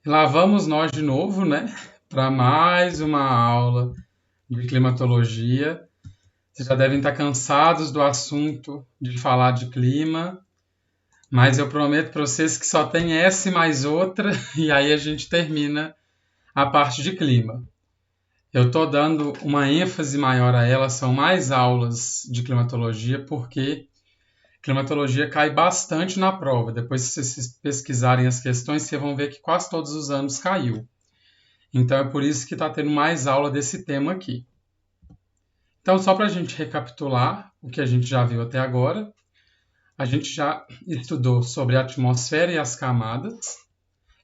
Lá vamos nós de novo, né? Para mais uma aula de climatologia. Vocês já devem estar cansados do assunto de falar de clima, mas eu prometo para vocês que só tem essa e mais outra, e aí a gente termina a parte de clima. Eu estou dando uma ênfase maior a ela, são mais aulas de climatologia, porque climatologia cai bastante na prova. Depois, se vocês pesquisarem as questões, vocês vão ver que quase todos os anos caiu. Então, é por isso que está tendo mais aula desse tema aqui. Então, só para a gente recapitular o que a gente já viu até agora, a gente já estudou sobre a atmosfera e as camadas,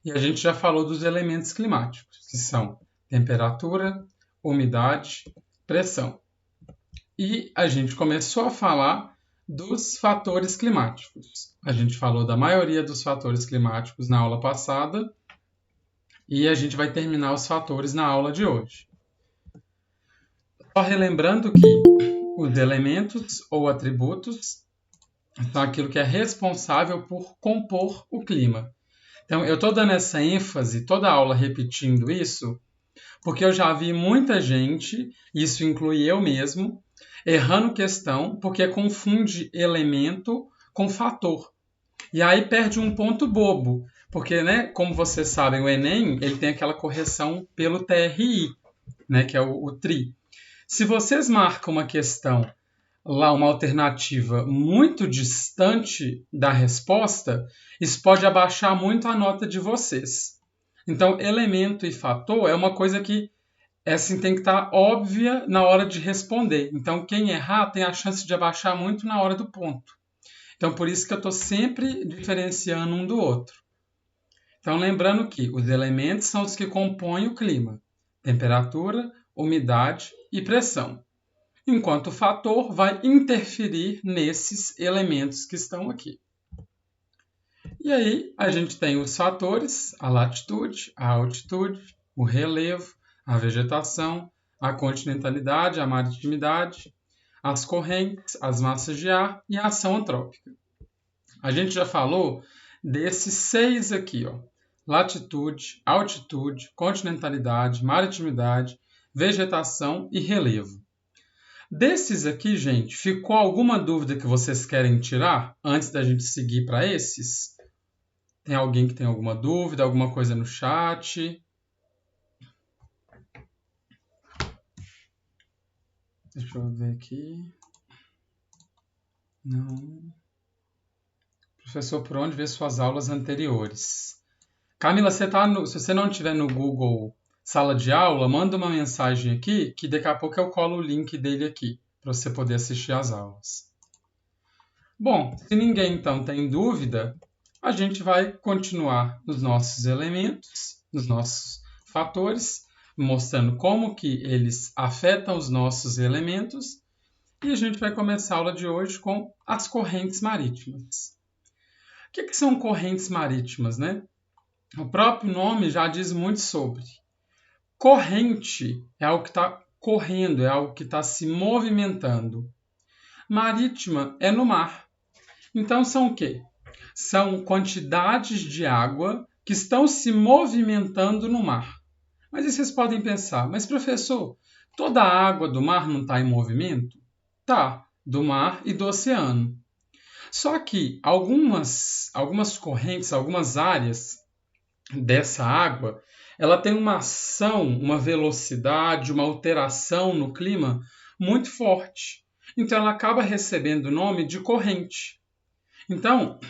e a gente já falou dos elementos climáticos, que são temperatura, umidade, pressão. E a gente começou a falar dos fatores climáticos. A gente falou da maioria dos fatores climáticos na aula passada, e a gente vai terminar os fatores na aula de hoje. Só relembrando que os elementos ou atributos são aquilo que é responsável por compor o clima. Então, eu estou dando essa ênfase, toda aula repetindo isso, porque eu já vi muita gente, isso inclui eu mesmo, errando questão porque confunde elemento com fator. E aí perde um ponto bobo, porque, né, como vocês sabem, o Enem ele tem aquela correção pelo TRI, né, que é o TRI. Se vocês marcam uma questão lá, uma alternativa muito distante da resposta, isso pode abaixar muito a nota de vocês. Então, elemento e fator é uma coisa que assim, tem que estar óbvia na hora de responder. Então, quem errar tem a chance de abaixar muito na hora do ponto. Então, por isso que eu estou sempre diferenciando um do outro. Então, lembrando que os elementos são os que compõem o clima: temperatura, umidade e pressão. Enquanto o fator vai interferir nesses elementos que estão aqui. E aí a gente tem os fatores: a latitude, a altitude, o relevo, a vegetação, a continentalidade, a maritimidade, as correntes, as massas de ar e a ação antrópica. A gente já falou desses 6 aqui, ó: latitude, altitude, continentalidade, maritimidade, vegetação e relevo. Desses aqui, gente, ficou alguma dúvida que vocês querem tirar antes da gente seguir para esses? Tem alguém que tem alguma dúvida, alguma coisa no chat? Deixa eu ver aqui. Não. Professor, por onde ver suas aulas anteriores? Camila, se você não estiver no Google Sala de Aula, manda uma mensagem aqui, que daqui a pouco eu colo o link dele aqui, para você poder assistir às aulas. Bom, se ninguém então tem dúvida, a gente vai continuar nos nossos elementos, nos nossos fatores, mostrando como que eles afetam os nossos elementos, e a gente vai começar a aula de hoje com as correntes marítimas. O que são correntes marítimas, né? O próprio nome já diz muito sobre. Corrente é algo que está correndo, é algo que está se movimentando. Marítima é no mar. Então são o quê? São quantidades de água que estão se movimentando no mar. Mas aí vocês podem pensar, mas professor, toda a água do mar não está em movimento? Tá, do mar e do oceano. Só que algumas correntes, algumas áreas dessa água, ela tem uma ação, uma velocidade, uma alteração no clima muito forte. Então ela acaba recebendo o nome de corrente. Então,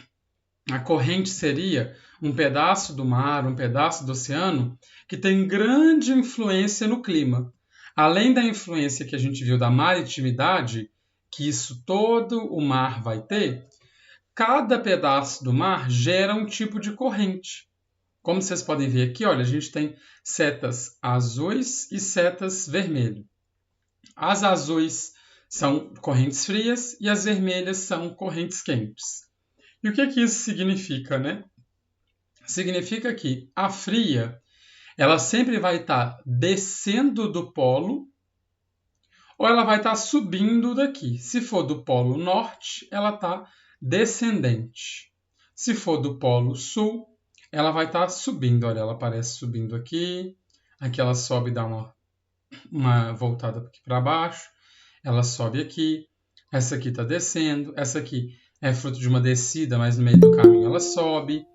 a corrente seria um pedaço do mar, um pedaço do oceano que tem grande influência no clima. Além da influência que a gente viu da maritimidade, que isso todo o mar vai ter, cada pedaço do mar gera um tipo de corrente. Como vocês podem ver aqui, olha, a gente tem setas azuis e setas vermelhas. As azuis são correntes frias e as vermelhas são correntes quentes. E o que isso significa, né? Significa que a fria, ela sempre vai estar descendo do polo ou ela vai estar subindo daqui. Se for do polo norte, ela está descendente. Se for do polo sul, ela vai estar subindo. Olha, ela aparece subindo aqui. Aqui ela sobe e dá uma voltada aqui para baixo. Ela sobe aqui. Essa aqui está descendo. Essa aqui é fruto de uma descida, mas no meio do caminho ela sobe.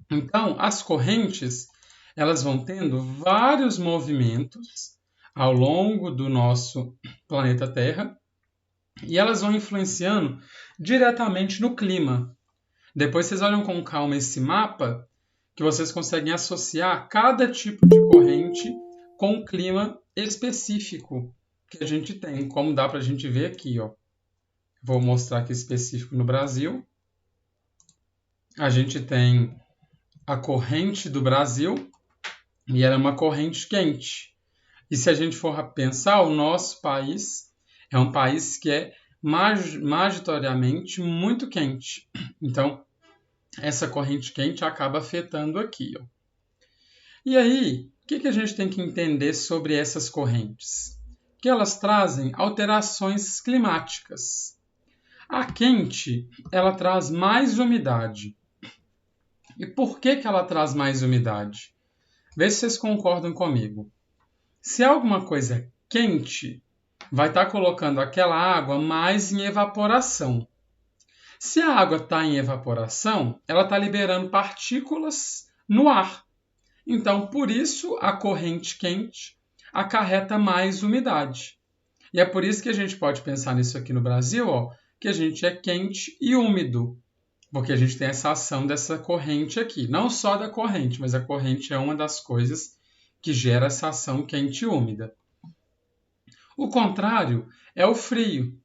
Então, as correntes, elas vão tendo vários movimentos ao longo do nosso planeta Terra e elas vão influenciando diretamente no clima. Depois vocês olham com calma esse mapa, que vocês conseguem associar cada tipo de corrente com um clima específico que a gente tem, como dá para a gente ver aqui, ó. Vou mostrar aqui específico no Brasil. A gente tem a corrente do Brasil e ela é uma corrente quente. E se a gente for pensar, o nosso país é um país que é majoritariamente muito quente. Então, essa corrente quente acaba afetando aqui, ó. E aí, o que a gente tem que entender sobre essas correntes? Que elas trazem alterações climáticas. A quente, ela traz mais umidade. E por que ela traz mais umidade? Vê se vocês concordam comigo. Se alguma coisa é quente, vai estar colocando aquela água mais em evaporação. Se a água está em evaporação, ela está liberando partículas no ar. Então, por isso, a corrente quente acarreta mais umidade. E é por isso que a gente pode pensar nisso aqui no Brasil, ó, que a gente é quente e úmido, porque a gente tem essa ação dessa corrente aqui. Não só da corrente, mas a corrente é uma das coisas que gera essa ação quente e úmida. O contrário é o frio.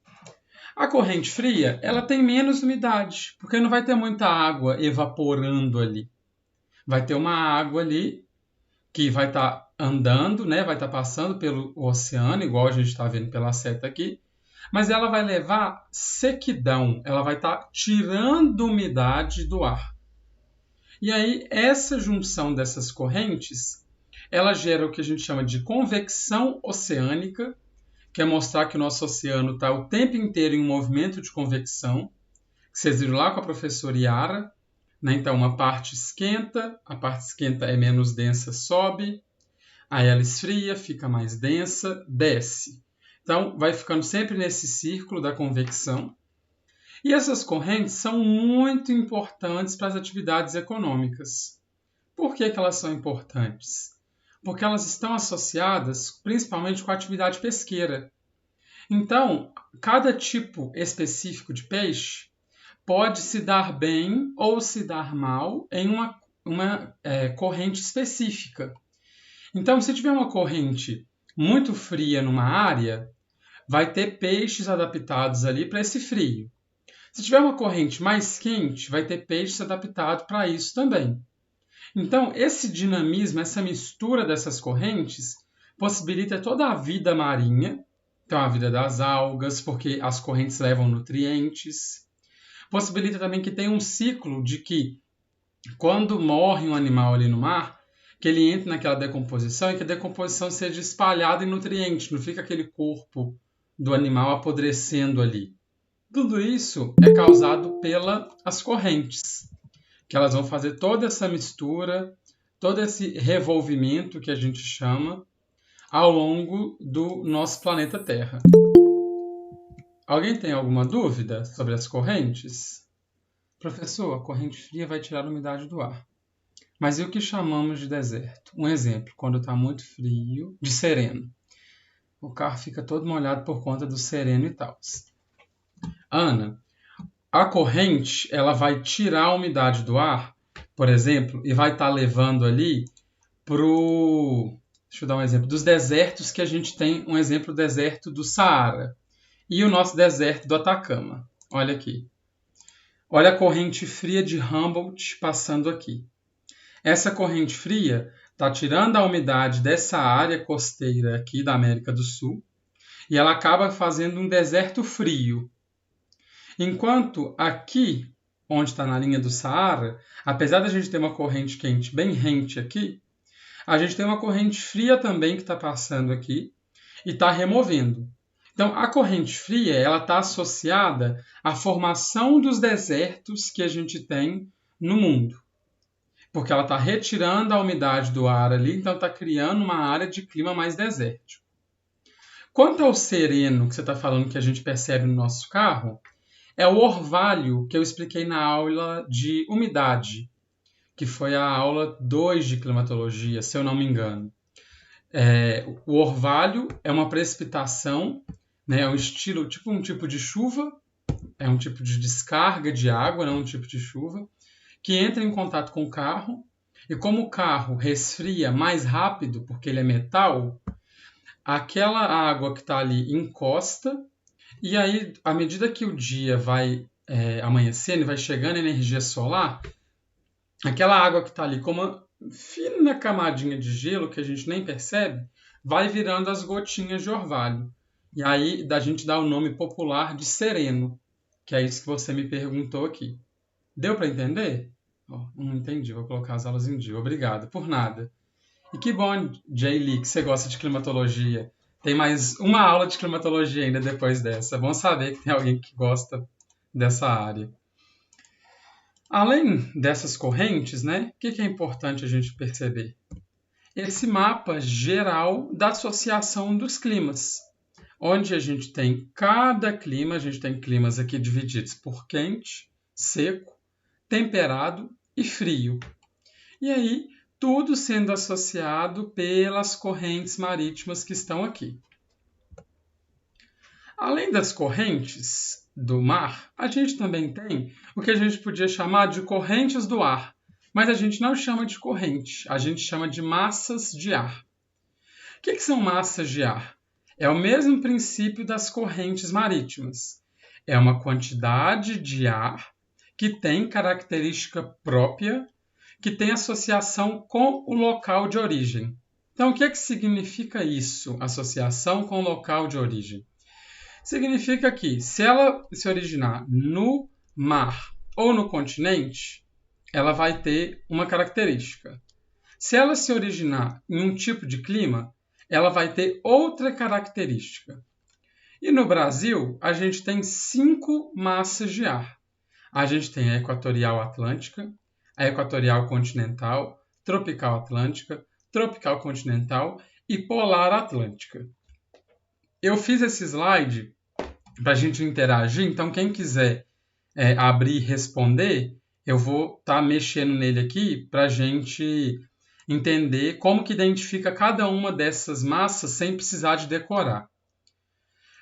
A corrente fria, ela tem menos umidade, porque não vai ter muita água evaporando ali. Vai ter uma água ali que vai estar andando, né? Vai estar passando pelo oceano, igual a gente está vendo pela seta aqui, mas ela vai levar sequidão, ela vai estar tirando umidade do ar. E aí, essa junção dessas correntes, ela gera o que a gente chama de convecção oceânica, que é mostrar que o nosso oceano está o tempo inteiro em um movimento de convecção, que vocês viram lá com a professora Yara, né? Então, uma parte esquenta, a parte esquenta é menos densa, sobe, aí ela esfria, fica mais densa, desce. Então, vai ficando sempre nesse círculo da convecção. E essas correntes são muito importantes para as atividades econômicas. Por que elas são importantes? Porque elas estão associadas principalmente com a atividade pesqueira. Então, cada tipo específico de peixe pode se dar bem ou se dar mal em uma corrente específica. Então, se tiver uma corrente muito fria numa área, vai ter peixes adaptados ali para esse frio. Se tiver uma corrente mais quente, vai ter peixes adaptados para isso também. Então, esse dinamismo, essa mistura dessas correntes, possibilita toda a vida marinha, então a vida das algas, porque as correntes levam nutrientes. Possibilita também que tenha um ciclo de que, quando morre um animal ali no mar, que ele entre naquela decomposição e que a decomposição seja espalhada em nutrientes, não fica aquele corpo do animal apodrecendo ali. Tudo isso é causado pelas correntes, que elas vão fazer toda essa mistura, todo esse revolvimento que a gente chama ao longo do nosso planeta Terra. Alguém tem alguma dúvida sobre as correntes? Professor, a corrente fria vai tirar a umidade do ar. Mas e o que chamamos de deserto? Um exemplo, quando está muito frio, de sereno. O carro fica todo molhado por conta do sereno e tal. Ana, a corrente ela vai tirar a umidade do ar, por exemplo, e vai estar levando ali deixa eu dar um exemplo, dos desertos que a gente tem, um exemplo, o deserto do Saara e o nosso deserto do Atacama. Olha aqui. Olha a corrente fria de Humboldt passando aqui. Essa corrente fria está tirando a umidade dessa área costeira aqui da América do Sul e ela acaba fazendo um deserto frio. Enquanto aqui, onde está na linha do Saara, apesar da gente ter uma corrente quente bem rente aqui, a gente tem uma corrente fria também que está passando aqui e está removendo. Então, a corrente fria ela está associada à formação dos desertos que a gente tem no mundo. porque ela está retirando a umidade do ar ali, então está criando uma área de clima mais desértico. Quanto ao sereno, que você está falando que a gente percebe no nosso carro, é o orvalho que eu expliquei na aula de umidade, que foi a aula 2 de climatologia, se eu não me engano. O orvalho é uma precipitação, né, é um estilo, um tipo de chuva, é um tipo de descarga de água, não um tipo de chuva, que entra em contato com o carro, e como o carro resfria mais rápido, porque ele é metal, aquela água que está ali encosta, e aí, à medida que o dia vai amanhecendo e vai chegando a energia solar, aquela água que está ali com uma fina camadinha de gelo, que a gente nem percebe, vai virando as gotinhas de orvalho. E aí a gente dá o nome popular de sereno, que é isso que você me perguntou aqui. Deu para entender? Não entendi, vou colocar as aulas em dia. Obrigado, por nada. E que bom, Jay Lee, que você gosta de climatologia. Tem mais uma aula de climatologia ainda depois dessa. É bom saber que tem alguém que gosta dessa área. Além dessas correntes, né, o que é importante a gente perceber? Esse mapa geral da associação dos climas, onde a gente tem cada clima, a gente tem climas aqui divididos por quente, seco, temperado e frio. E aí, tudo sendo associado pelas correntes marítimas que estão aqui. Além das correntes do mar, a gente também tem o que a gente podia chamar de correntes do ar, mas a gente não chama de corrente, a gente chama de massas de ar. O que são massas de ar? É o mesmo princípio das correntes marítimas. É uma quantidade de ar que tem característica própria, que tem associação com o local de origem. Então, o que significa isso, associação com o local de origem? Significa que, se ela se originar no mar ou no continente, ela vai ter uma característica. Se ela se originar em um tipo de clima, ela vai ter outra característica. E no Brasil, a gente tem 5 massas de ar. A gente tem a equatorial atlântica, a equatorial continental, tropical atlântica, tropical continental e polar atlântica. Eu fiz esse slide para a gente interagir, então quem quiser abrir e responder, eu vou estar mexendo nele aqui para a gente entender como que identifica cada uma dessas massas sem precisar de decorar.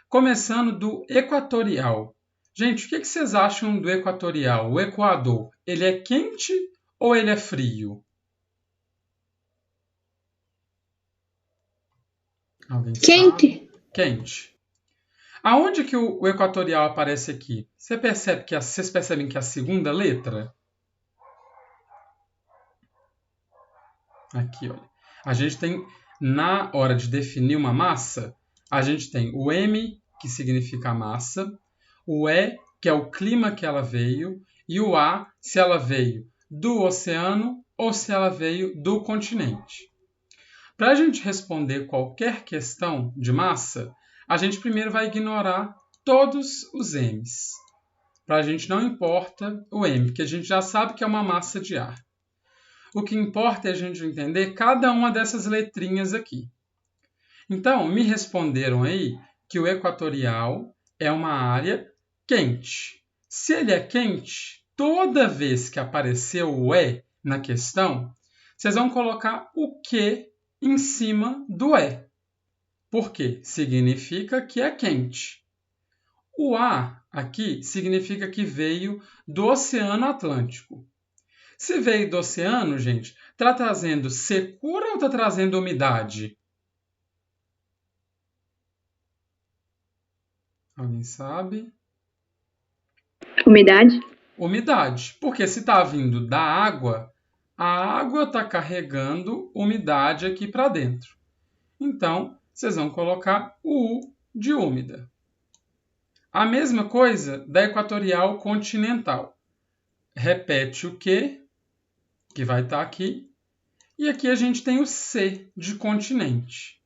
Começando do equatorial. Gente, o que vocês acham do equatorial, o Equador? Ele é quente ou ele é frio? Alguém sabe? Quente. Quente. Aonde que o equatorial aparece aqui? Vocês percebem que é a segunda letra? Aqui, olha. A gente tem, na hora de definir uma massa, a gente tem o M, que significa massa, o E, que é o clima que ela veio, e o A, se ela veio do oceano ou se ela veio do continente. Para a gente responder qualquer questão de massa, a gente primeiro vai ignorar todos os M's. Para a gente não importa o M, porque a gente já sabe que é uma massa de ar. O que importa é a gente entender cada uma dessas letrinhas aqui. Então, me responderam aí que o equatorial é uma área quente. Se ele é quente, toda vez que aparecer o E na questão, vocês vão colocar o Q em cima do E. Por quê? Significa que é quente. O A aqui significa que veio do Oceano Atlântico. Se veio do oceano, gente, está trazendo secura ou está trazendo umidade? Alguém sabe? Umidade. Umidade. Porque se está vindo da água, a água está carregando umidade aqui para dentro. Então, vocês vão colocar o U de úmida. A mesma coisa da equatorial continental. Repete o Q, que vai estar aqui. E aqui a gente tem o C de continente.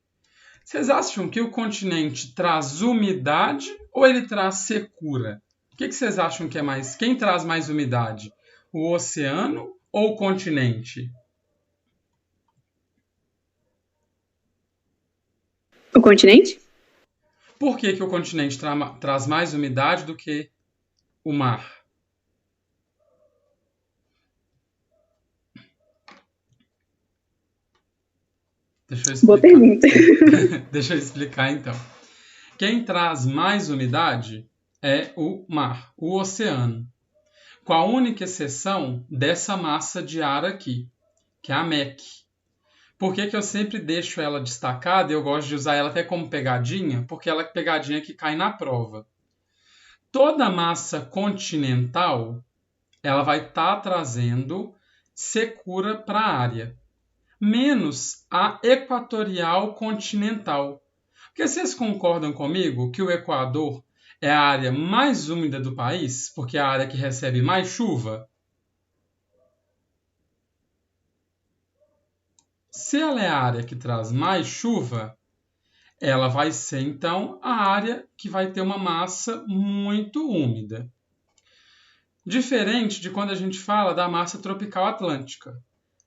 Vocês acham que o continente traz umidade ou ele traz secura? O que vocês acham que é mais? Quem traz mais umidade? O oceano ou continente? O continente? Por que o continente traz mais umidade do que o mar? Deixa eu Boa explicar. pergunta. Deixa eu explicar então. Quem traz mais umidade é o mar, o oceano, com a única exceção dessa massa de ar aqui, que é a MEC. Por que eu sempre deixo ela destacada? Eu gosto de usar ela até como pegadinha, porque ela é pegadinha que cai na prova. Toda massa continental, ela vai estar trazendo secura para a área, menos a equatorial continental. Porque vocês concordam comigo que o Equador é a área mais úmida do país, porque é a área que recebe mais chuva? Se ela é a área que traz mais chuva, ela vai ser então a área que vai ter uma massa muito úmida. Diferente de quando a gente fala da massa tropical atlântica.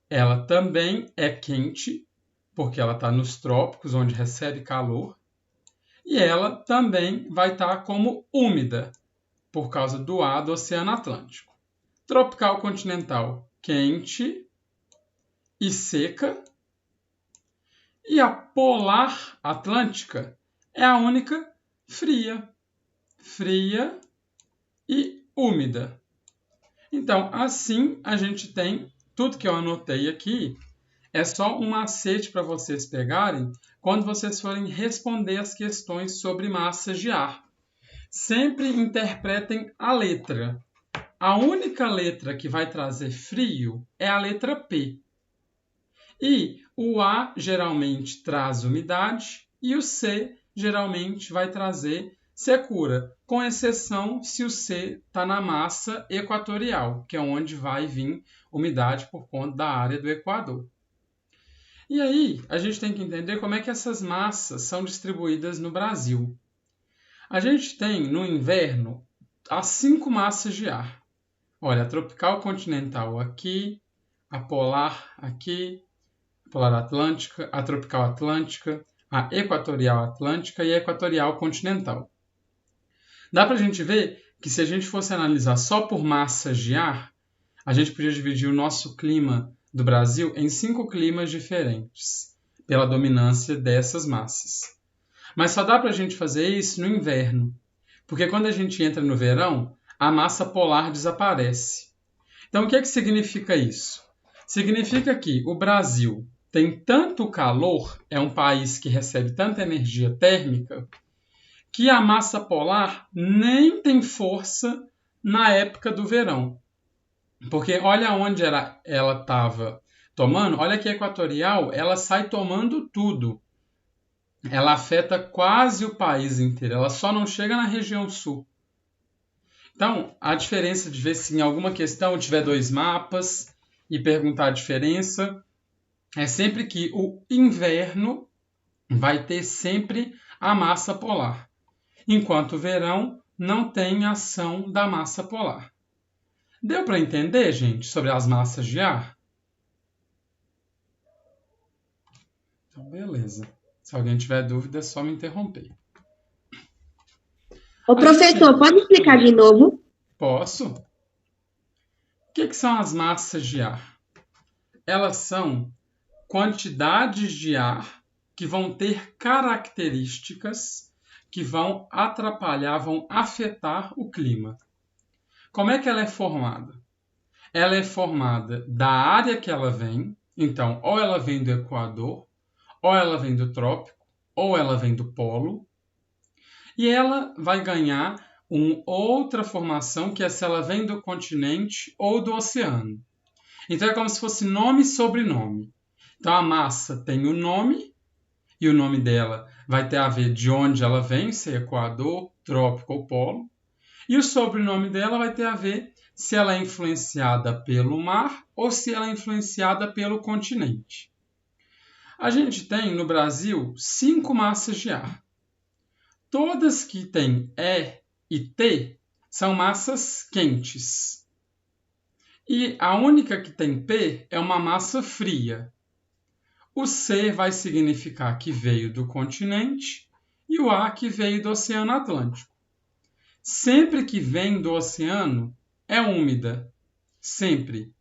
Ela também é quente, porque ela está nos trópicos, onde recebe calor, e ela também vai estar como úmida, por causa do ar do Oceano Atlântico. Tropical continental, quente e seca. E a polar atlântica é a única fria. Fria e úmida. Então, assim a gente tem tudo que eu anotei aqui. É só um macete para vocês pegarem quando vocês forem responder as questões sobre massas de ar. Sempre interpretem a letra. A única letra que vai trazer frio é a letra P. E o A geralmente traz umidade e o C geralmente vai trazer secura, com exceção se o C está na massa equatorial, que é onde vai vir umidade por conta da área do Equador. E aí, a gente tem que entender como é que essas massas são distribuídas no Brasil. A gente tem, no inverno, as 5 massas de ar. Olha, a tropical continental aqui, a polar aqui, a polar atlântica, a tropical atlântica, a equatorial atlântica e a equatorial continental. Dá para a gente ver que se a gente fosse analisar só por massas de ar, a gente podia dividir o nosso clima do Brasil em 5 climas diferentes, pela dominância dessas massas. Mas só dá para a gente fazer isso no inverno, porque quando a gente entra no verão, a massa polar desaparece. Então, o que significa isso? Significa que o Brasil tem tanto calor, é um país que recebe tanta energia térmica, que a massa polar nem tem força na época do verão. Porque olha onde ela estava tomando, olha que a equatorial, ela sai tomando tudo. Ela afeta quase o país inteiro, ela só não chega na região sul. Então, a diferença de ver se em alguma questão tiver 2 mapas e perguntar a diferença, é sempre que o inverno vai ter sempre a massa polar, enquanto o verão não tem ação da massa polar. Deu para entender, gente, sobre as massas de ar? Então, beleza. Se alguém tiver dúvida, é só me interromper. Ô, professor, pode explicar de novo? Posso? O que são as massas de ar? Elas são quantidades de ar que vão ter características que vão atrapalhar, vão afetar o clima. Como é que ela é formada? Ela é formada da área que ela vem, então, ou ela vem do Equador, ou ela vem do trópico, ou ela vem do polo, e ela vai ganhar uma outra formação, que é se ela vem do continente ou do oceano. Então, é como se fosse nome e sobrenome. Então, a massa tem o nome, e o nome dela vai ter a ver de onde ela vem, se é Equador, trópico ou polo. E o sobrenome dela vai ter a ver se ela é influenciada pelo mar ou se ela é influenciada pelo continente. A gente tem no Brasil 5 massas de ar. Todas que têm E e T são massas quentes. E a única que tem P é uma massa fria. O C vai significar que veio do continente e o A que veio do Oceano Atlântico. Sempre que vem do oceano, é úmida. Sempre.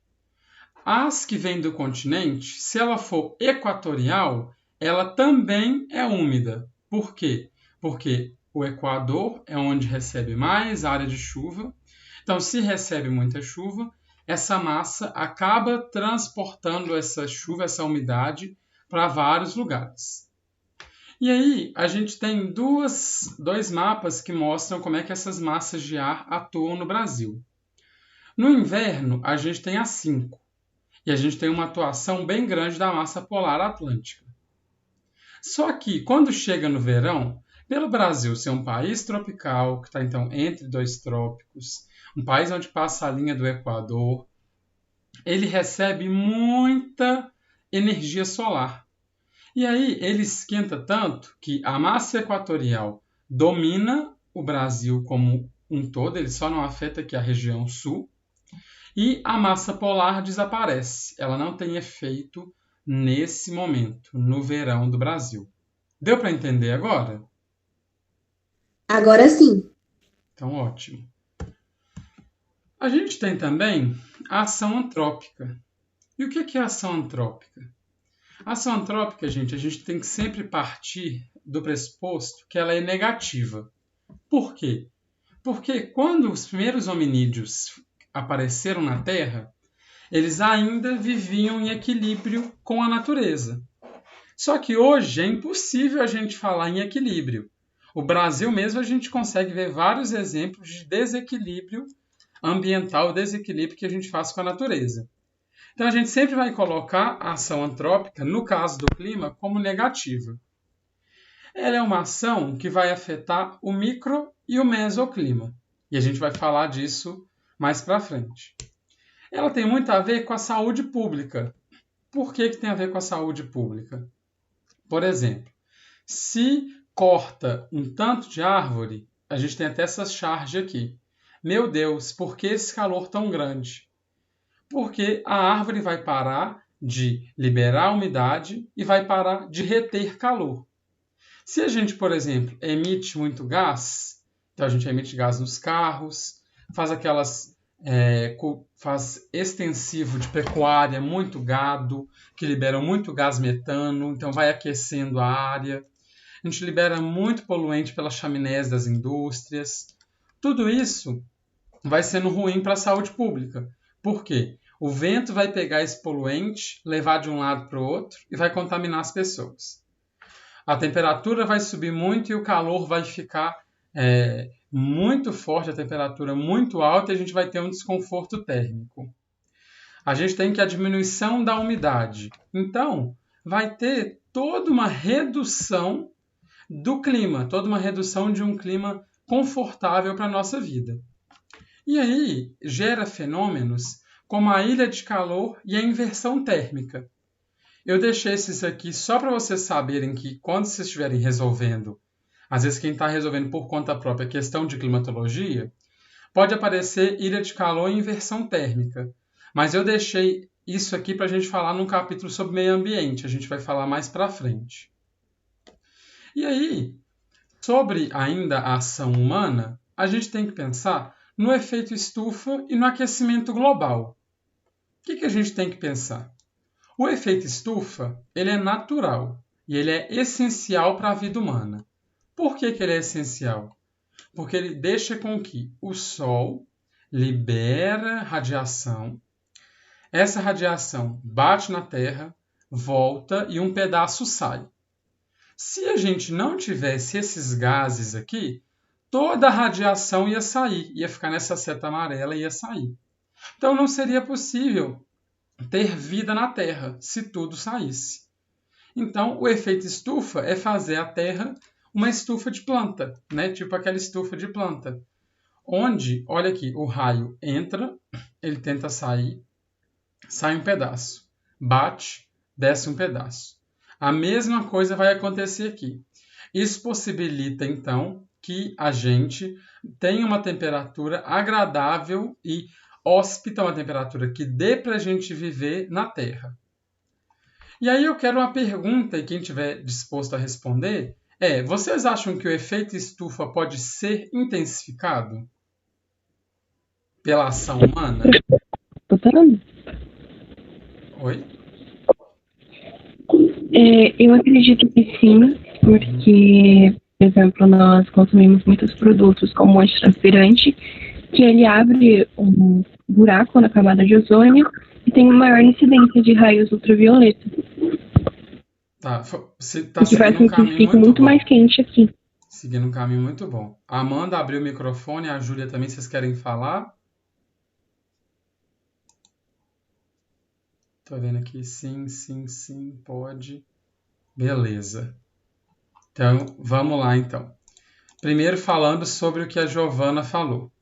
As que vêm do continente, se ela for equatorial, ela também é úmida. Por quê? Porque o Equador é onde recebe mais área de chuva. Então, se recebe muita chuva, essa massa acaba transportando essa chuva, essa umidade, para vários lugares. E aí, a gente tem dois mapas que mostram como é que essas massas de ar atuam no Brasil. No inverno, a gente tem as 5, e a gente tem uma atuação bem grande da massa polar atlântica. Só que, quando chega no verão, pelo Brasil ser um país tropical, que está então entre dois trópicos, um país onde passa a linha do Equador, ele recebe muita energia solar. E aí ele esquenta tanto que a massa equatorial domina o Brasil como um todo, ele só não afeta aqui a região sul, e a massa polar desaparece. Ela não tem efeito nesse momento, no verão do Brasil. Deu para entender agora? Agora sim. Então, ótimo. A gente tem também a ação antrópica. E o que é a ação antrópica? A ação antrópica, gente, a gente tem que sempre partir do pressuposto que ela é negativa. Por quê? Porque quando os primeiros hominídeos apareceram na Terra, eles ainda viviam em equilíbrio com a natureza. Só que hoje é impossível a gente falar em equilíbrio. O Brasil mesmo a gente consegue ver vários exemplos de desequilíbrio ambiental, desequilíbrio que a gente faz com a natureza. Então a gente sempre vai colocar a ação antrópica, no caso do clima, como negativa. Ela é uma ação que vai afetar o micro e o mesoclima. E a gente vai falar disso mais para frente. Ela tem muito a ver com a saúde pública. Por que tem a ver com a saúde pública? Por exemplo, se corta um tanto de árvore, a gente tem até essa charge aqui. Meu Deus, por que esse calor tão grande? Porque a árvore vai parar de liberar umidade e vai parar de reter calor. Se a gente, por exemplo, emite muito gás, então a gente emite gás nos carros, faz extensivo de pecuária, muito gado, que liberam muito gás metano, então vai aquecendo a área. A gente libera muito poluente pelas chaminés das indústrias. Tudo isso vai sendo ruim para a saúde pública. Por quê? O vento vai pegar esse poluente, levar de um lado para o outro e vai contaminar as pessoas. A temperatura vai subir muito e o calor vai ficar muito forte, a temperatura muito alta e a gente vai ter um desconforto térmico. A gente tem que a diminuição da umidade. Então, vai ter toda uma redução do clima, toda uma redução de um clima confortável para a nossa vida. E aí gera fenômenos como a ilha de calor e a inversão térmica. Eu deixei esses aqui só para vocês saberem que quando vocês estiverem resolvendo, às vezes quem está resolvendo por conta própria questão de climatologia, pode aparecer ilha de calor e inversão térmica. Mas eu deixei isso aqui para a gente falar num capítulo sobre meio ambiente. A gente vai falar mais para frente. E aí, sobre ainda a ação humana, a gente tem que pensar no efeito estufa e no aquecimento global. O que a gente tem que pensar? O efeito estufa ele é natural e ele é essencial para a vida humana. Por que ele é essencial? Porque ele deixa com que o Sol libera radiação, essa radiação bate na Terra, volta e um pedaço sai. Se a gente não tivesse esses gases aqui, toda a radiação ia sair, ia ficar nessa seta amarela e ia sair. Então não seria possível ter vida na Terra se tudo saísse. Então o efeito estufa é fazer a Terra uma estufa de planta, né? Tipo aquela estufa de planta, onde, olha aqui, o raio entra, ele tenta sair, sai um pedaço, bate, desce um pedaço. A mesma coisa vai acontecer aqui. Isso possibilita, então, que a gente tenha uma temperatura agradável e hóspita, uma temperatura que dê para a gente viver na Terra. E aí eu quero uma pergunta, e quem estiver disposto a responder, vocês acham que o efeito estufa pode ser intensificado pela ação humana? Oi? Eu acredito que sim, porque, por exemplo, nós consumimos muitos produtos como antitranspirante, que ele abre um buraco na camada de ozônio e tem uma maior incidência de raios ultravioletas. Tá, você está que faz seguindo um com que caminho fique muito muito bom. mais quente aqui. Seguindo um caminho muito bom. A Amanda abriu o microfone, a Júlia também, vocês querem falar? Tô vendo aqui, sim, pode. Beleza. Então, vamos lá então. Primeiro falando sobre o que a Giovana falou.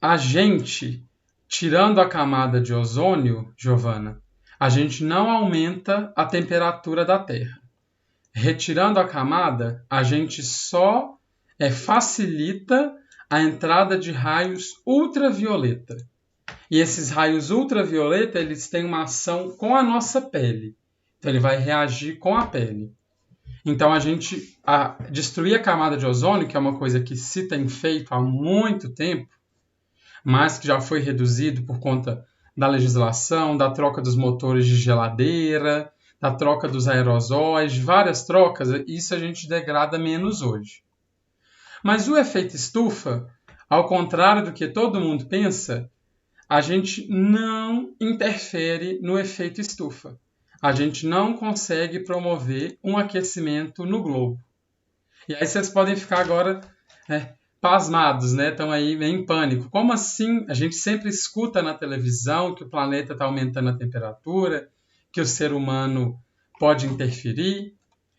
A gente, tirando a camada de ozônio, Giovana, a gente não aumenta a temperatura da Terra. Retirando a camada, a gente só facilita a entrada de raios ultravioleta. E esses raios ultravioleta, eles têm uma ação com a nossa pele. Então, ele vai reagir com a pele. Então, destruir a camada de ozônio, que é uma coisa que se tem feito há muito tempo, mas que já foi reduzido por conta da legislação, da troca dos motores de geladeira, da troca dos aerosóis, de várias trocas, isso a gente degrada menos hoje. Mas o efeito estufa, ao contrário do que todo mundo pensa, a gente não interfere no efeito estufa. A gente não consegue promover um aquecimento no globo. E aí vocês podem ficar agora pasmados, né? Estão aí meio em pânico. Como assim? A gente sempre escuta na televisão que o planeta está aumentando a temperatura, que o ser humano pode interferir.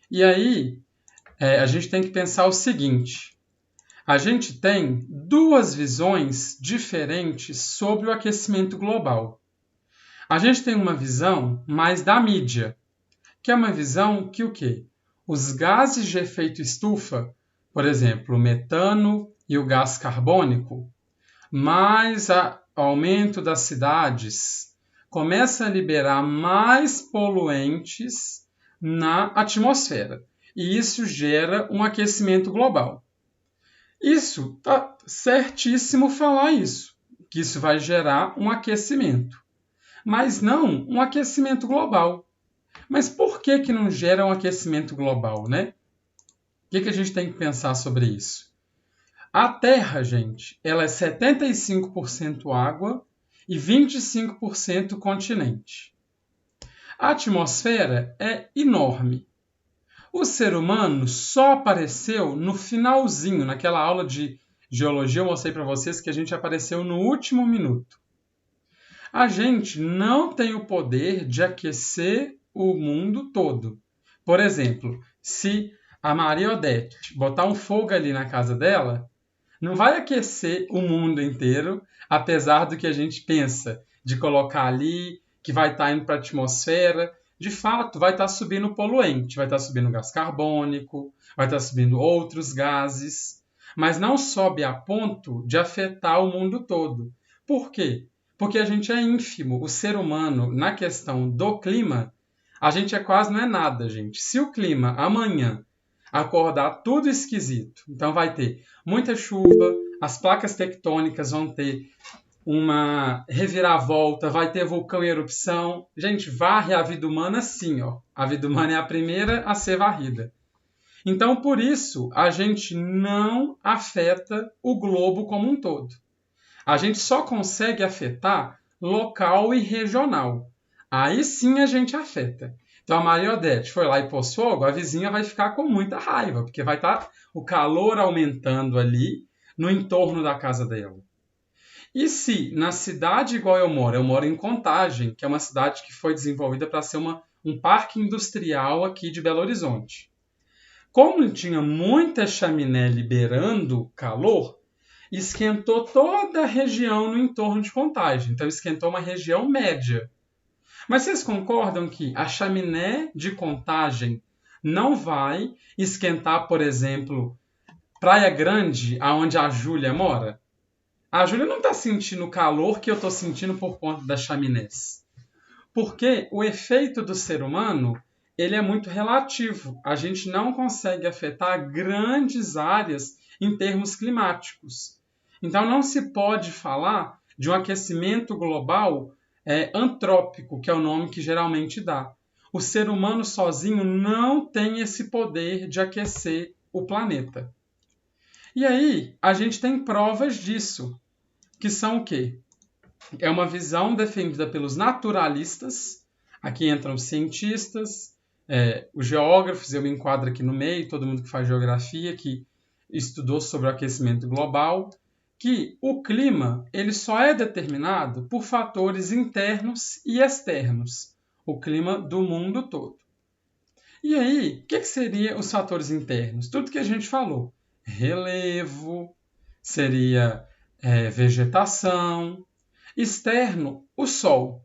E aí a gente tem que pensar o seguinte. A gente tem duas visões diferentes sobre o aquecimento global. A gente tem uma visão mais da mídia, que é uma visão que o quê? Os gases de efeito estufa, por exemplo, o metano e o gás carbônico, mais o aumento das cidades, começa a liberar mais poluentes na atmosfera. E isso gera um aquecimento global. Isso está certíssimo falar isso, que isso vai gerar um aquecimento. Mas não um aquecimento global. Mas por que não gera um aquecimento global, né? O que a gente tem que pensar sobre isso? A Terra, gente, ela é 75% água e 25% continente. A atmosfera é enorme. O ser humano só apareceu no finalzinho, naquela aula de geologia eu mostrei para vocês que a gente apareceu no último minuto. A gente não tem o poder de aquecer o mundo todo. Por exemplo, se a Maria Odete botar um fogo ali na casa dela, não vai aquecer o mundo inteiro, apesar do que a gente pensa de colocar ali, que vai estar indo para a atmosfera. De fato, vai estar subindo poluente, vai estar subindo gás carbônico, vai estar subindo outros gases, mas não sobe a ponto de afetar o mundo todo. Por quê? Porque a gente é ínfimo. O ser humano, na questão do clima, a gente quase não é nada, gente. Se o clima amanhã acordar tudo esquisito, então vai ter muita chuva, as placas tectônicas vão ter uma reviravolta, vai ter vulcão em erupção. Gente, varre a vida humana sim, ó. A vida humana é a primeira a ser varrida. Então, por isso, a gente não afeta o globo como um todo. A gente só consegue afetar local e regional. Aí sim a gente afeta. Então, a Maria Odete foi lá e pôs fogo, a vizinha vai ficar com muita raiva, porque vai estar o calor aumentando ali no entorno da casa dela. E se na cidade igual eu moro em Contagem, que é uma cidade que foi desenvolvida para ser um parque industrial aqui de Belo Horizonte. Como tinha muita chaminé liberando calor, esquentou toda a região no entorno de Contagem. Então, esquentou uma região média. Mas vocês concordam que a chaminé de Contagem não vai esquentar, por exemplo, Praia Grande, onde a Júlia mora? a Júlia não está sentindo o calor que eu estou sentindo por conta das chaminés. Porque o efeito do ser humano, ele é muito relativo. A gente não consegue afetar grandes áreas em termos climáticos. Então, não se pode falar de um aquecimento global antrópico, que é o nome que geralmente dá. O ser humano sozinho não tem esse poder de aquecer o planeta. E aí, a gente tem provas disso, que são o quê? É uma visão defendida pelos naturalistas, aqui entram os cientistas, os geógrafos, eu me enquadro aqui no meio, todo mundo que faz geografia, que estudou sobre o aquecimento global, que o clima ele só é determinado por fatores internos e externos, o clima do mundo todo. E aí, o que seriam os fatores internos? Tudo que a gente falou. Relevo, seria vegetação. Externo, o Sol.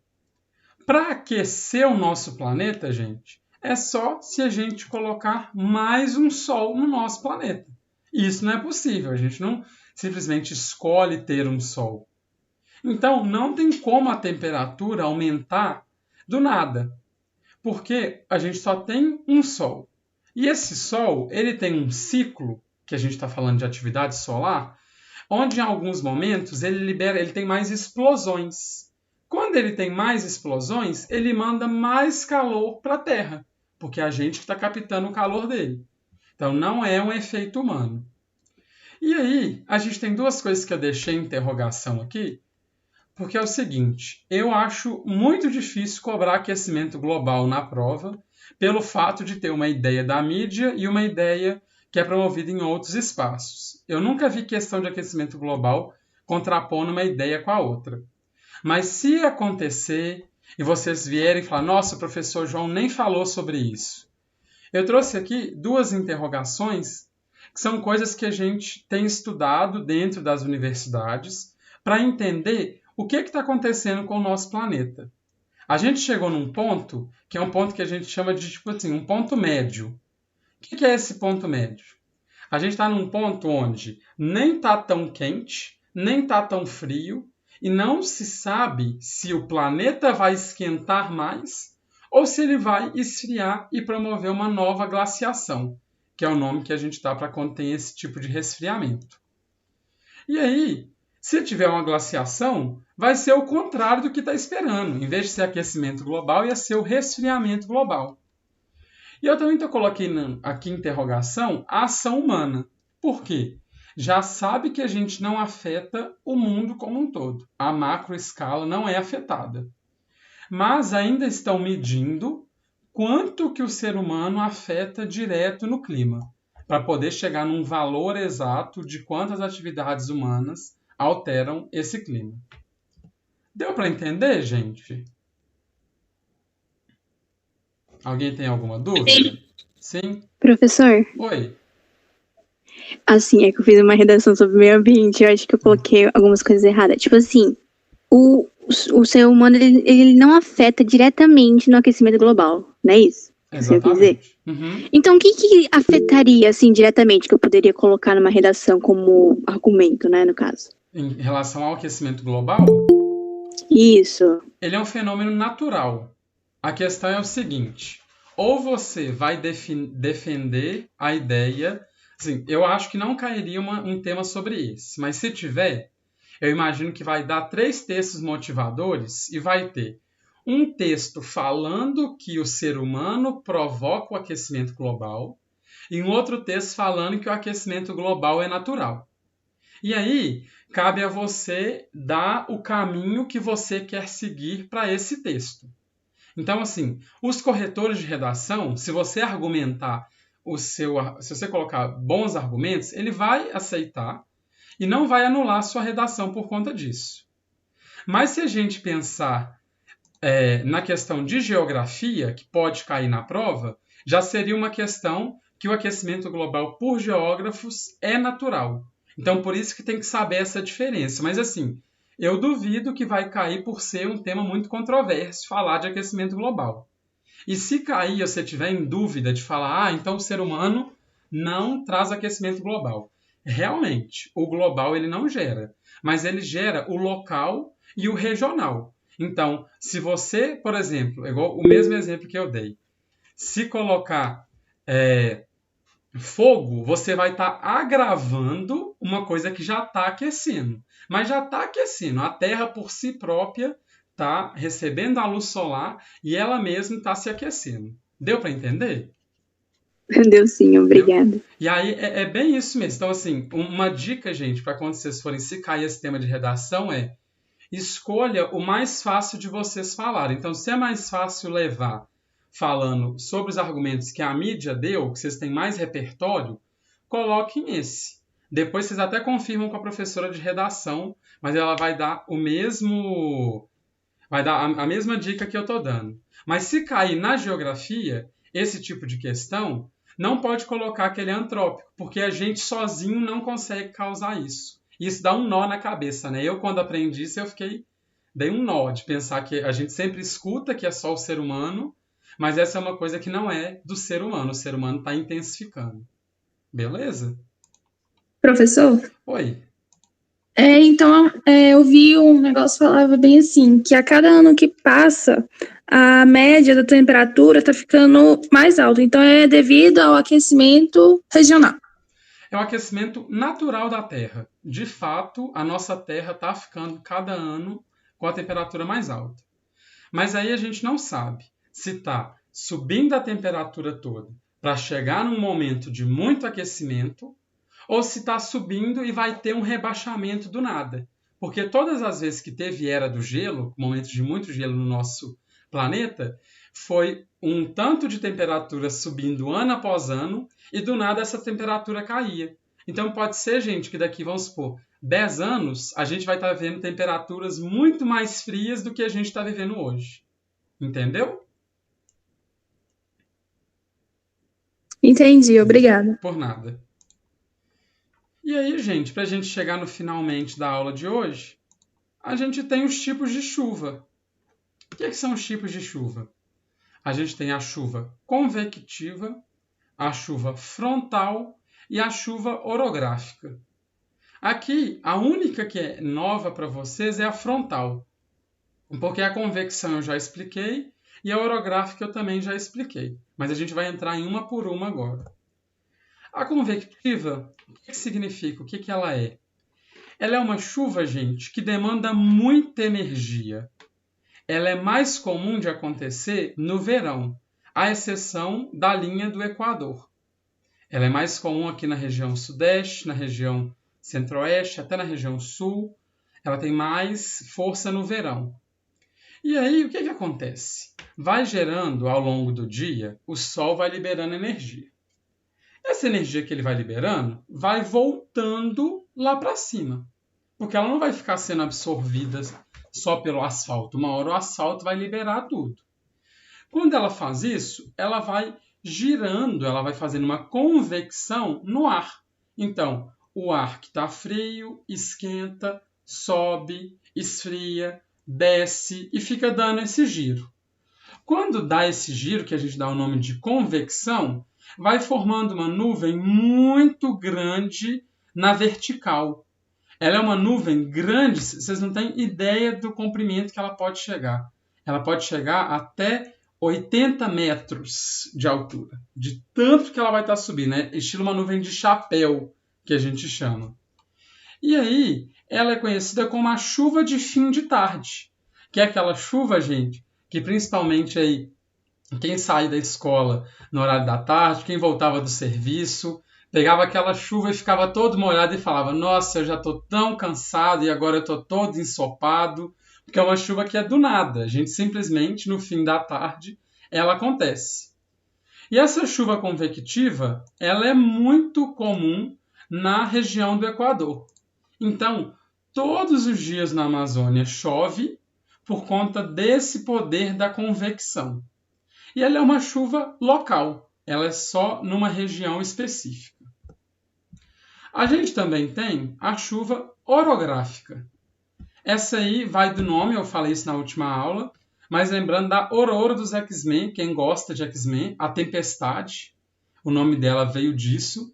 Para aquecer o nosso planeta, gente, é só se a gente colocar mais um Sol no nosso planeta. E isso não é possível, a gente não simplesmente escolhe ter um Sol. Então, não tem como a temperatura aumentar do nada, porque a gente só tem um Sol. E esse Sol, ele tem um ciclo, que a gente está falando de atividade solar, onde em alguns momentos ele tem mais explosões. Quando ele tem mais explosões, ele manda mais calor para a Terra, porque é a gente que está captando o calor dele. Então, não é um efeito humano. E aí, a gente tem duas coisas que eu deixei em interrogação aqui, porque é o seguinte, eu acho muito difícil cobrar aquecimento global na prova, pelo fato de ter uma ideia da mídia e uma ideia que é promovida em outros espaços. Eu nunca vi questão de aquecimento global contrapondo uma ideia com a outra. Mas se acontecer e vocês vierem falar, nossa, o professor João nem falou sobre isso. Eu trouxe aqui duas interrogações que são coisas que a gente tem estudado dentro das universidades para entender o que está acontecendo com o nosso planeta. A gente chegou num ponto, que é um ponto que a gente chama de um ponto médio. O que é esse ponto médio? A gente está num ponto onde nem está tão quente, nem está tão frio, e não se sabe se o planeta vai esquentar mais ou se ele vai esfriar e promover uma nova glaciação, que é o nome que a gente dá para quando tem esse tipo de resfriamento. E aí, se tiver uma glaciação, vai ser o contrário do que está esperando. Em vez de ser aquecimento global, ia ser o resfriamento global. E eu também coloquei aqui em interrogação a ação humana. Por quê? Já sabe que a gente não afeta o mundo como um todo. A macroescala não é afetada. Mas ainda estão medindo quanto que o ser humano afeta direto no clima, para poder chegar num valor exato de quantas atividades humanas alteram esse clima. Deu para entender, gente? Alguém tem alguma dúvida? Sim? Professor, Oi. assim, é que eu fiz uma redação sobre meio ambiente, eu acho que eu coloquei algumas coisas erradas. Tipo assim, o ser humano, ele não afeta diretamente no aquecimento global, não é isso? Exatamente. Uhum. Então, o que afetaria, assim, diretamente, que eu poderia colocar numa redação como argumento, né, no caso? Em relação ao aquecimento global, Isso. ele é um fenômeno natural. A questão é o seguinte, ou você vai defender a ideia, assim, eu acho que não cairia um tema sobre esse, mas se tiver, eu imagino que vai dar 3 textos motivadores e vai ter um texto falando que o ser humano provoca o aquecimento global e um outro texto falando que o aquecimento global é natural. E aí, cabe a você dar o caminho que você quer seguir para esse texto. Então, assim, os corretores de redação, se você argumentar, se você colocar bons argumentos, ele vai aceitar e não vai anular a sua redação por conta disso. Mas se a gente pensar na questão de geografia, que pode cair na prova, já seria uma questão que o aquecimento global por geógrafos é natural. Então, por isso que tem que saber essa diferença. Mas, assim, eu duvido que vai cair por ser um tema muito controverso falar de aquecimento global. E se cair, ou você tiver em dúvida de falar, então o ser humano não traz aquecimento global. realmente, o global ele não gera, mas ele gera o local e o regional. Então, se você, por exemplo, igual o mesmo exemplo que eu dei, se colocar fogo, você vai estar agravando uma coisa que já está aquecendo. Mas já está aquecendo. A Terra, por si própria, está recebendo a luz solar e ela mesma está se aquecendo. Deu para entender? Deu sim, obrigada. E aí é bem isso mesmo. Então, assim, uma dica, gente, para quando vocês forem se cair esse tema de redação escolha o mais fácil de vocês falarem. Então, se é mais fácil levar falando sobre os argumentos que a mídia deu, que vocês têm mais repertório, coloquem esse. Depois vocês até confirmam com a professora de redação, mas ela vai dar a mesma dica que eu estou dando. Mas se cair na geografia, esse tipo de questão, não pode colocar aquele antrópico, porque a gente sozinho não consegue causar isso. Isso dá um nó na cabeça, né? Eu, quando aprendi isso, dei um nó de pensar que a gente sempre escuta que é só o ser humano, mas essa é uma coisa que não é do ser humano. O ser humano está intensificando. Beleza? Professor? Oi. Então, eu vi um negócio que falava bem assim, que a cada ano que passa, a média da temperatura está ficando mais alta. Então, é devido ao aquecimento regional. É o aquecimento natural da Terra. De fato, a nossa Terra está ficando cada ano com a temperatura mais alta. Mas aí a gente não sabe se está subindo a temperatura toda para chegar num momento de muito aquecimento ou se está subindo e vai ter um rebaixamento do nada. Porque todas as vezes que teve era do gelo, momentos de muito gelo no nosso planeta, foi um tanto de temperatura subindo ano após ano e do nada essa temperatura caía. Então pode ser, gente, que daqui, vamos supor, 10 anos, a gente vai estar vendo temperaturas muito mais frias do que a gente está vivendo hoje. Entendeu? Entendi, obrigada. Por nada. E aí, gente, para a gente chegar no finalmente da aula de hoje, a gente tem os tipos de chuva. O que são os tipos de chuva? A gente tem a chuva convectiva, a chuva frontal e a chuva orográfica. Aqui, a única que é nova para vocês é a frontal, porque a convecção eu já expliquei e a orográfica eu também já expliquei. Mas a gente vai entrar em uma por uma agora. A convectiva, o que significa? O que ela é? Ela é uma chuva, gente, que demanda muita energia. Ela é mais comum de acontecer no verão, à exceção da linha do Equador. Ela é mais comum aqui na região sudeste, na região centro-oeste, até na região sul. Ela tem mais força no verão. E aí, o que acontece? Vai gerando, ao longo do dia, o Sol vai liberando energia. Essa energia que ele vai liberando vai voltando lá para cima, porque ela não vai ficar sendo absorvida só pelo asfalto. Uma hora o asfalto vai liberar tudo. Quando ela faz isso, ela vai girando, ela vai fazendo uma convecção no ar. Então, o ar que está frio, esquenta, sobe, esfria, desce e fica dando esse giro. Quando dá esse giro, que a gente dá o nome de convecção, vai formando uma nuvem muito grande na vertical. Ela é uma nuvem grande, vocês não têm ideia do comprimento que ela pode chegar. Ela pode chegar até 80 metros de altura, de tanto que ela vai estar subindo, né? Estilo uma nuvem de chapéu, que a gente chama. E aí, ela é conhecida como a chuva de fim de tarde, que é aquela chuva, gente, que principalmente aí, quem saía da escola no horário da tarde, quem voltava do serviço, pegava aquela chuva e ficava todo molhado e falava: nossa, eu já estou tão cansado e agora eu estou todo ensopado, porque é uma chuva que é do nada. A gente simplesmente, no fim da tarde, ela acontece. E essa chuva convectiva, ela é muito comum na região do Equador. Então, todos os dias na Amazônia chove por conta desse poder da convecção. E ela é uma chuva local, ela é só numa região específica. A gente também tem a chuva orográfica. Essa aí vai do nome, eu falei isso na última aula, mas lembrando da Aurora dos X-Men, quem gosta de X-Men, a Tempestade, o nome dela veio disso.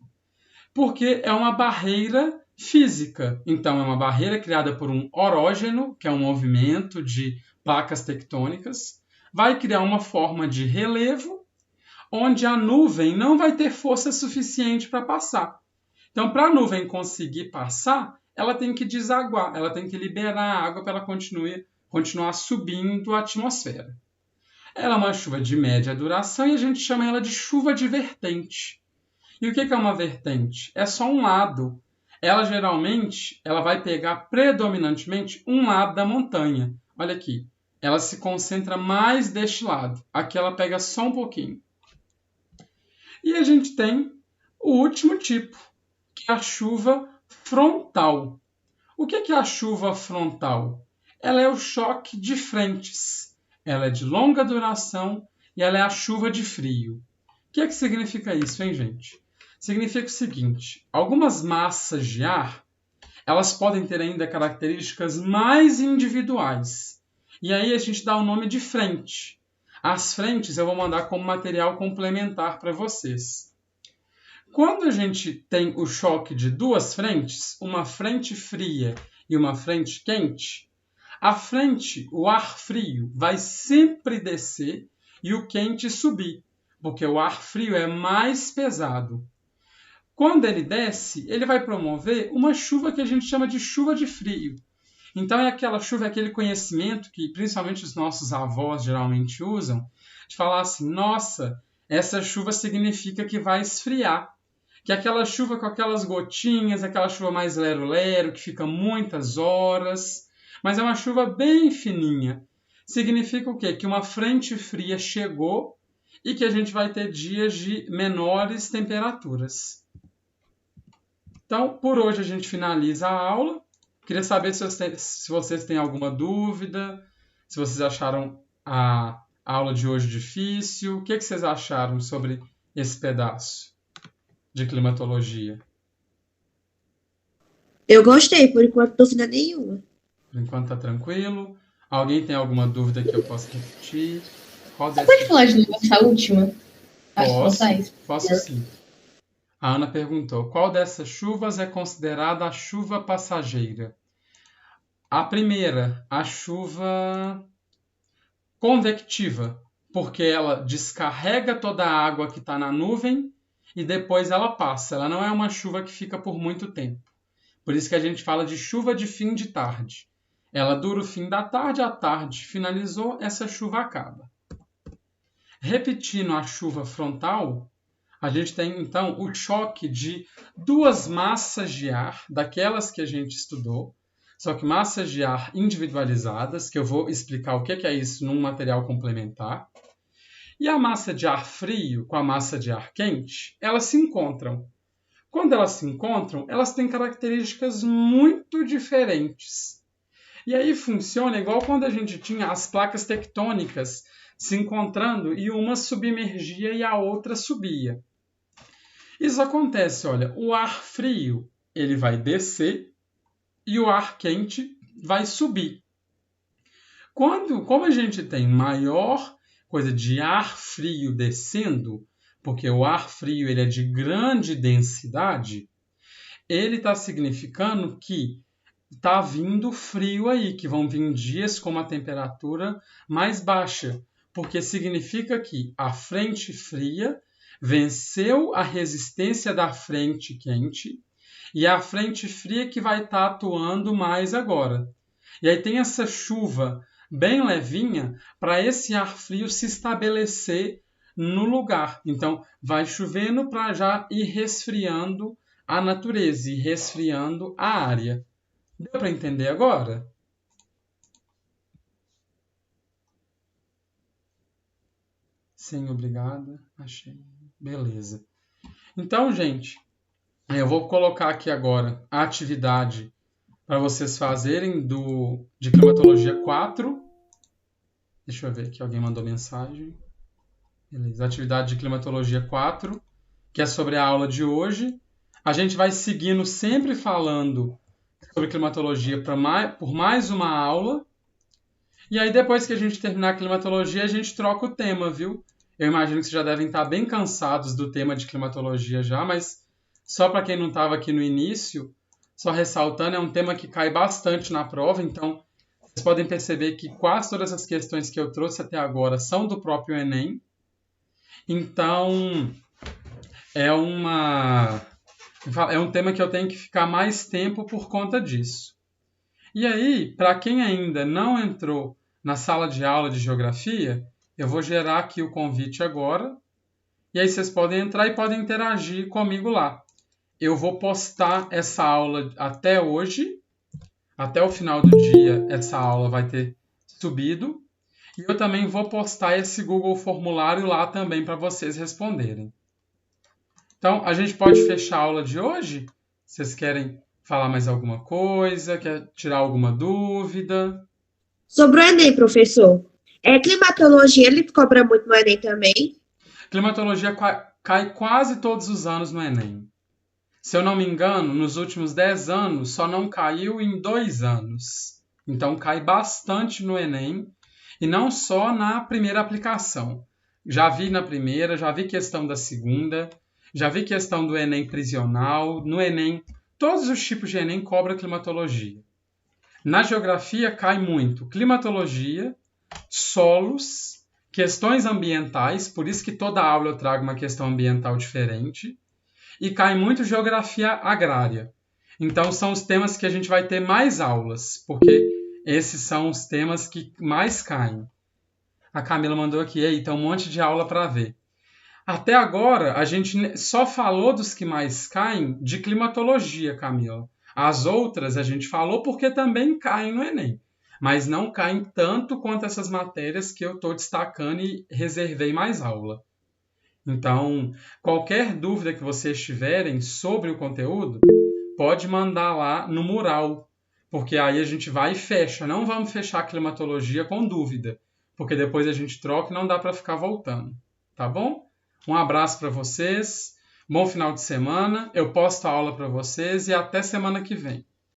Porque é uma barreira física. Então, é uma barreira criada por um orógeno, que é um movimento de placas tectônicas, vai criar uma forma de relevo, onde a nuvem não vai ter força suficiente para passar. Então, para a nuvem conseguir passar, ela tem que desaguar, ela tem que liberar a água para ela continuar subindo a atmosfera. Ela é uma chuva de média duração e a gente chama ela de chuva de vertente. E o que é uma vertente? É só um lado. Ela geralmente vai pegar predominantemente um lado da montanha. Olha aqui, ela se concentra mais deste lado. Aqui ela pega só um pouquinho. E a gente tem o último tipo, que é a chuva frontal. O que é a chuva frontal? Ela é o choque de frentes. Ela é de longa duração e ela é a chuva de frio. O que significa isso, hein, gente? Significa o seguinte, algumas massas de ar, elas podem ter ainda características mais individuais. E aí a gente dá o nome de frente. As frentes eu vou mandar como material complementar para vocês. Quando a gente tem o choque de duas frentes, uma frente fria e uma frente quente, a frente, o ar frio, vai sempre descer e o quente subir, porque o ar frio é mais pesado. Quando ele desce, ele vai promover uma chuva que a gente chama de chuva de frio. Então é aquela chuva, aquele conhecimento que principalmente os nossos avós geralmente usam, de falar assim, nossa, essa chuva significa que vai esfriar. Que é aquela chuva com aquelas gotinhas, aquela chuva mais lero-lero, que fica muitas horas, mas é uma chuva bem fininha. Significa o quê? Que uma frente fria chegou e que a gente vai ter dias de menores temperaturas. Então, por hoje a gente finaliza a aula. Queria saber se vocês têm alguma dúvida, se vocês acharam a aula de hoje difícil. O que vocês acharam sobre esse pedaço de climatologia? Eu gostei, por enquanto, dúvida nenhuma. Por enquanto tá tranquilo. Alguém tem alguma dúvida que eu possa repetir? Você pode falar de novo essa última? Posso sim. A Ana perguntou, qual dessas chuvas é considerada a chuva passageira? A primeira, a chuva convectiva, porque ela descarrega toda a água que está na nuvem e depois ela passa. Ela não é uma chuva que fica por muito tempo. Por isso que a gente fala de chuva de fim de tarde. Ela dura o fim da tarde, a tarde finalizou, essa chuva acaba. Repetindo a chuva frontal, a gente tem, então, o choque de duas massas de ar, daquelas que a gente estudou, só que massas de ar individualizadas, que eu vou explicar o que é isso num material complementar. E a massa de ar frio com a massa de ar quente, elas se encontram. Quando elas se encontram, elas têm características muito diferentes. E aí funciona igual quando a gente tinha as placas tectônicas se encontrando e uma submergia e a outra subia. Isso acontece, olha, o ar frio ele vai descer e o ar quente vai subir. Como a gente tem maior coisa de ar frio descendo, porque o ar frio ele é de grande densidade, ele está significando que está vindo frio aí, que vão vir dias com uma temperatura mais baixa, porque significa que a frente fria venceu a resistência da frente quente e é a frente fria que vai estar atuando mais agora. E aí tem essa chuva bem levinha para esse ar frio se estabelecer no lugar. Então, vai chovendo para já ir resfriando a natureza e resfriando a área. Deu para entender agora? Sim, obrigada. Achei. Beleza. Então, gente, eu vou colocar aqui agora a atividade para vocês fazerem de climatologia 4. Deixa eu ver aqui, alguém mandou mensagem. Beleza, atividade de climatologia 4, que é sobre a aula de hoje. A gente vai seguindo sempre falando sobre climatologia por mais uma aula. E aí, depois que a gente terminar a climatologia, a gente troca o tema, viu? Eu imagino que vocês já devem estar bem cansados do tema de climatologia já, mas só para quem não estava aqui no início, só ressaltando, é um tema que cai bastante na prova, então vocês podem perceber que quase todas as questões que eu trouxe até agora são do próprio Enem. Então, é um tema que eu tenho que ficar mais tempo por conta disso. E aí, para quem ainda não entrou na sala de aula de geografia, eu vou gerar aqui o convite agora. E aí vocês podem entrar e podem interagir comigo lá. Eu vou postar essa aula até hoje. Até o final do dia, essa aula vai ter subido. E eu também vou postar esse Google Formulário lá também para vocês responderem. Então, a gente pode fechar a aula de hoje? Vocês querem falar mais alguma coisa? Quer tirar alguma dúvida? Sobre o Enem, professor. Climatologia, ele cobra muito no Enem também? Climatologia cai quase todos os anos no Enem. Se eu não me engano, nos últimos 10 anos, só não caiu em 2 anos. Então, cai bastante no Enem, e não só na primeira aplicação. Já vi na primeira, já vi questão da segunda, já vi questão do Enem prisional. No Enem, todos os tipos de Enem cobram climatologia. Na geografia, cai muito climatologia, solos, questões ambientais, por isso que toda aula eu trago uma questão ambiental diferente, e cai muito geografia agrária. Então, são os temas que a gente vai ter mais aulas, porque esses são os temas que mais caem. A Camila mandou aqui, tem um monte de aula para ver. Até agora, a gente só falou dos que mais caem de climatologia, Camila. As outras a gente falou porque também caem no Enem, mas não caem tanto quanto essas matérias que eu estou destacando e reservei mais aula. Então, qualquer dúvida que vocês tiverem sobre o conteúdo, pode mandar lá no mural, porque aí a gente vai e fecha. Não vamos fechar a climatologia com dúvida, porque depois a gente troca e não dá para ficar voltando. Tá bom? Um abraço para vocês, bom final de semana, eu posto a aula para vocês e até semana que vem.